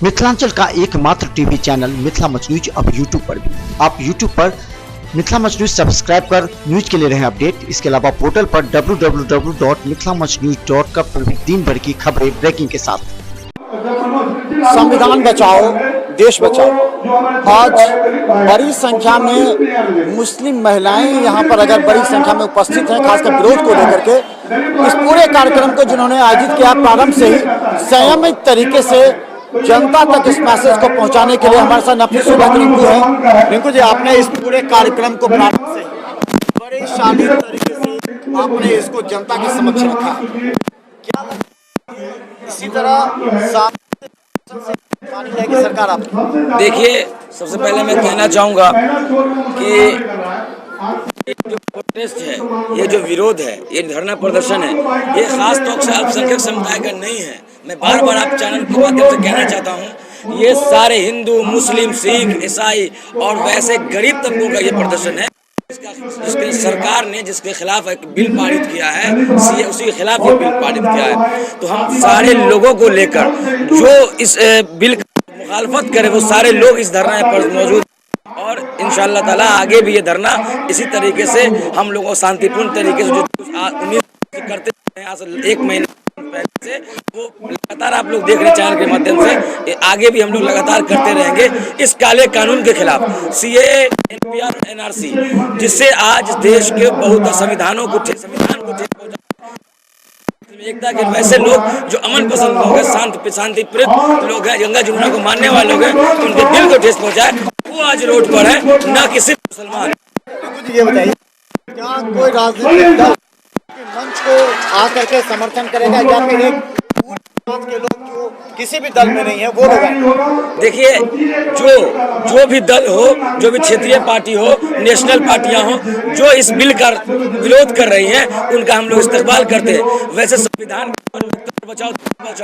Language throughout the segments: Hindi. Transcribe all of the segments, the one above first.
मिथिलांचल का एकमात्र TV channel Mithila much news अब यूट्यूब पर भी। आप यूट्यूब पर मिथिला मच न्यूज सब्सक्राइब कर न्यूज के लिए रहे अपडेट। इसके अलावा पोर्टल पर www.mithilamachnews.com पर भी दिन भर की खबरें ब्रेकिंग के साथ। संविधान बचाओ देश बचाओ। आज बड़ी संख्या में मुस्लिम महिलाएं यहाँ पर अगर बड़ी संख्या में उपस्थित हैं, खासकर विरोध को लेकर के इस पूरे कार्यक्रम को जिन्होंने आयोजित किया, प्रारंभ से ही संयमित तरीके से जनता तक इस मैसेज को पहुंचाने के लिए हमारे साथ नफीस रिंकू है। रिंकू जी, आपने इस पूरे कार्यक्रम को प्रारंभ से बड़े शालीन तरीके से आपने इसको जनता के समक्ष रखा। क्या इसी तरह मानी जाएगी सरकार आप? देखिए, सबसे पहले मैं कहना चाहूँगा कि ये जो प्रोटेस्ट है, ये जो विरोध है, ये धरना प्रदर्शन है, ये खास तौर से अल्पसंख्यक समुदाय का नहीं है। मैं बार बार आप चैनल के माध्यम से कहना चाहता हूँ, ये सारे हिंदू, मुस्लिम, सिख, ईसाई और वैसे गरीब तबकों का ये प्रदर्शन है। जिसके सरकार ने जिसके खिलाफ एक बिल पारित किया है, उसी के खिलाफ ये बिल पारित किया है। तो हम सारे लोगों को लेकर जो इस बिल की मुखालफत करे, वो सारे लोग इस धरना पर मौजूद और इंशाअल्लाह ताला आगे भी ये धरना इसी तरीके से हम लोगों शांतिपूर्ण तरीके से जो उम्मीद करते हैं आज 1 महीने पहले से, वो लगातार आप लोग देख रहे हैं चैनल के माध्यम से, आगे भी हम लोग लगातार करते रहेंगे इस काले कानून के खिलाफ, CAA, NPR, NRC, जिससे आज देश के बहुत संविधान को ठेस पहुंचा। एकता के वैसे लोग जो अमन पसंद लोग हैं, शांति प्रिय लोग हैं, गंगा जमुना को मानने वाले लोग हैं, उनके दिल को ठेस पहुंचाए, वो आज रोड पर है, न कि सिर्फ मुसलमान। ये बताइए, क्या कोई राजनीतिक दल मंच को आकर के समर्थन करेगा या फिर एक के लोग जो किसी भी दल में नहीं है वो लोग हैं? देखिए, जो भी दल हो, जो भी क्षेत्रीय पार्टी हो, नेशनल पार्टियां हो, जो इस बिल का विरोध कर रही हैं, उनका हम लोग इस्तेमाल करते हैं। वैसे संविधान बचाओ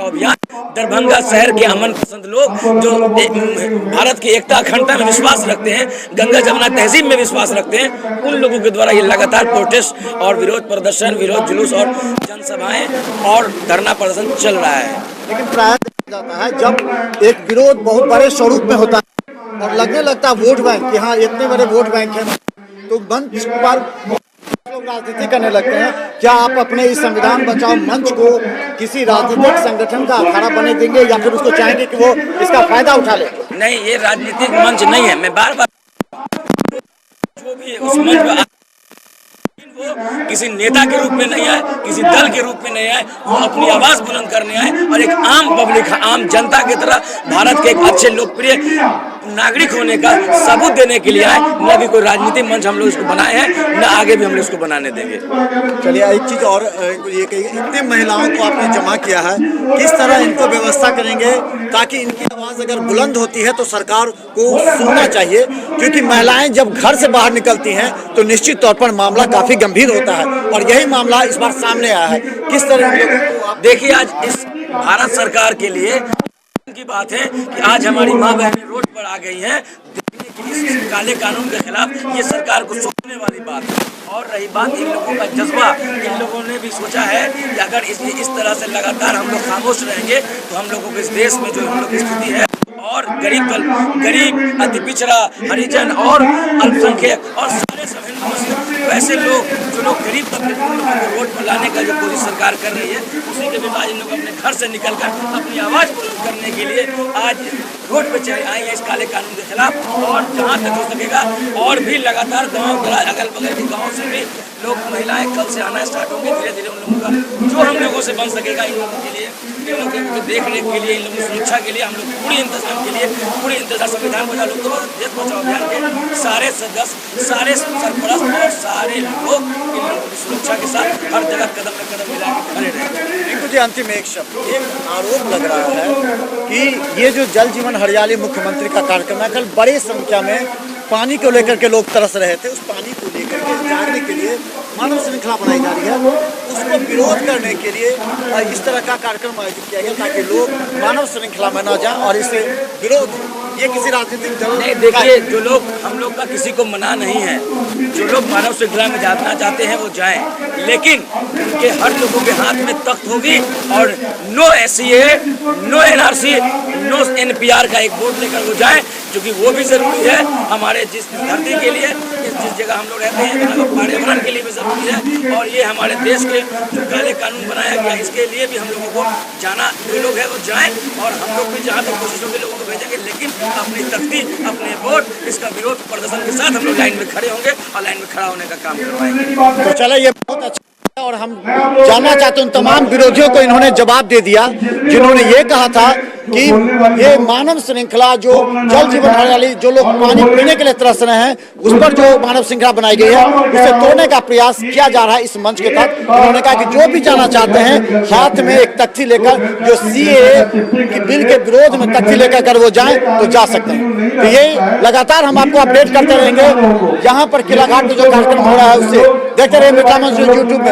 अभियान दरभंगा शहर के अमन पसंद लोग जो भारत की एकता अखंडता में विश्वास रखते हैं, गंगा जमुना तहजीब में विश्वास रखते हैं, उन लोगों के द्वारा ये लगातार प्रोटेस्ट और विरोध प्रदर्शन, विरोध जुलूस और जनसभाएं और धरना प्रदर्शन चल रहा है। लेकिन प्राय देखा जाता है जब एक विरोध बहुत बड़े स्वरूप में होता है और लगने लगता है वोट बैंक कि हाँ इतने बड़े वोट बैंक हैं, तो मंच पर लोग राजनीति करने लगते हैं। क्या आप अपने इस संविधान बचाओ मंच को किसी राजनीतिक संगठन का अखाड़ा बने देंगे या फिर उसको चाहेंगे कि वो इसका फायदा उठा ले? नहीं, ये राजनीतिक मंच नहीं है। मैं बार बार जो भी उस मंच पर वो किसी नेता के रूप में नहीं आए, किसी दल के रूप में नहीं आए, वो अपनी आवाज बुलंद करने आए और एक आम पब्लिक, आम जनता की तरह भारत के एक अच्छे लोकप्रिय नागरिक होने का सबूत देने के लिए आए। न कि कोई राजनीतिक मंच हम लोग इसको बनाए हैं, न आगे भी हम लोग इसको बनाने देंगे। चलिए, एक चीज और ये कहिए, इतने महिलाओं को आपने जमा किया है, किस तरह इनको व्यवस्था करेंगे ताकि इनकी आवाज अगर बुलंद होती है तो सरकार को सुनना चाहिए, क्योंकि महिलाएं जब घर से बाहर निकलती हैं तो निश्चित तौर पर मामला काफी गंभीर होता है और यही मामला इस बार सामने आया है। किस तरह इन लोगों को आप देखिए, आज इस भारत सरकार के लिए की बात है कि आज हमारी माँ बहनें रोड पर आ गई हैं देखने के लिए इस काले कानून के खिलाफ। ये सरकार को सोचने वाली बात है। और रही बात इन लोगों का जज्बा, इन लोगों ने भी सोचा है कि अगर इस तरह से लगातार हम लोग खामोश रहेंगे तो हम लोगों को इस देश में जो हम लोग की स्थिति है और गरीब, अति पिछड़ा, हरिजन और अल्पसंख्यक और सारे सब हिंदू मुस्लिम वैसे लोग जो लोग गरीब तबके को वोट पर लाने का जो कोशिश सरकार कर रही है, उसी के बाद इन लोग अपने घर से निकलकर अपनी आवाज बुलंद करने के लिए आज रोड पे चले आए हैं इस काले कानून के खिलाफ। और जहाँ तक हो सकेगा और भी लगातार गाँव अगल बगल के गाँव से भी लोग, महिलाएं कल से आना स्टार्ट होंगे धीरे धीरे। उन लोगों का जो हम लोगों से बन सकेगा इन लोगों के लिए, इन लोगों की देख रेख के लिए, इन लोगों की सुरक्षा के लिए हम लोग पूरी इंतजाम के लिए, पूरी इंतजार संविधान बचाओ देश बचाओ अभियान के सारे सदस्य, सारे सरपरस्त और सारे लोग इन लोगों की सुरक्षा के साथ हर जगह कदम में कदम मिला के खड़े रहेंगे। जी, अंतिम एक शब्द, एक आरोप लग रहा है कि ये जो जल जीवन हरियाली मुख्यमंत्री का कार्यक्रम है, कल बड़ी संख्या में पानी को लेकर के लोग तरस रहे थे, उस पानी को लेकर के जागने के लिए मानव श्रृंखला बनाई जा रही है, उसको विरोध करने के लिए इस तरह का कार्यक्रम आयोजित किया गया ताकि लोग मानव श्रृंखला में न जाएं और इसे विरोध ये किसी राजनीतिक दल नहीं, देखिए, जो लोग, हम लोग का किसी को मना नहीं है, जो लोग मानव श्रृंखला में जाना चाहते हैं वो जाएं, लेकिन उनके हर लोगों के हाथ में तख्त होगी और no SCA, no NRC, no NPR का एक बोर्ड लेकर वो जाएं, क्योंकि वो भी जरूरी है हमारे जिस धरती के लिए, जिस जगह हम लोग रहते हैं, पर्यावरण के लिए भी जरूरी है, और ये हमारे देश के जो काले कानून बनाया गया इसके लिए भी हम लोगों को जाना, जो लोग हैं वो जाएं, और हम लोग भी जहाँ तक कोशिश होगी लोगों को भेजेंगे, लेकिन अपनी तख्ती, अपने वोट, इसका विरोध प्रदर्शन के साथ हम लोग लाइन में खड़े होंगे और लाइन में खड़ा होने का काम करवाएंगे। तो चलो, ये बहुत अच्छा है और हम जानना चाहते हैं उन तमाम विरोधियों को इन्होंने जवाब दे दिया जिन्होंने ये कहा था कि ये मानव श्रृंखला जो जल जीवन हरियाली, जो लोग पानी पीने के लिए तरस रहे हैं, उस पर जो मानव श्रृंखला बनाई गई है उसे तोड़ने का प्रयास किया जा रहा है इस मंच के तहत। उन्होंने कहा कि जो भी जाना चाहते हैं हाथ में एक तख्ती लेकर, जो CAA की बिल के विरोध में तख्ती लेकर अगर वो जाएं तो जा सकते हैं। तो ये लगातार हम आपको अपडेट करते रहेंगे। यहाँ पर किला घाट में जो कार्यक्रम हो रहा है उससे देखते रहिए मिथिला मंच यूट्यूब में।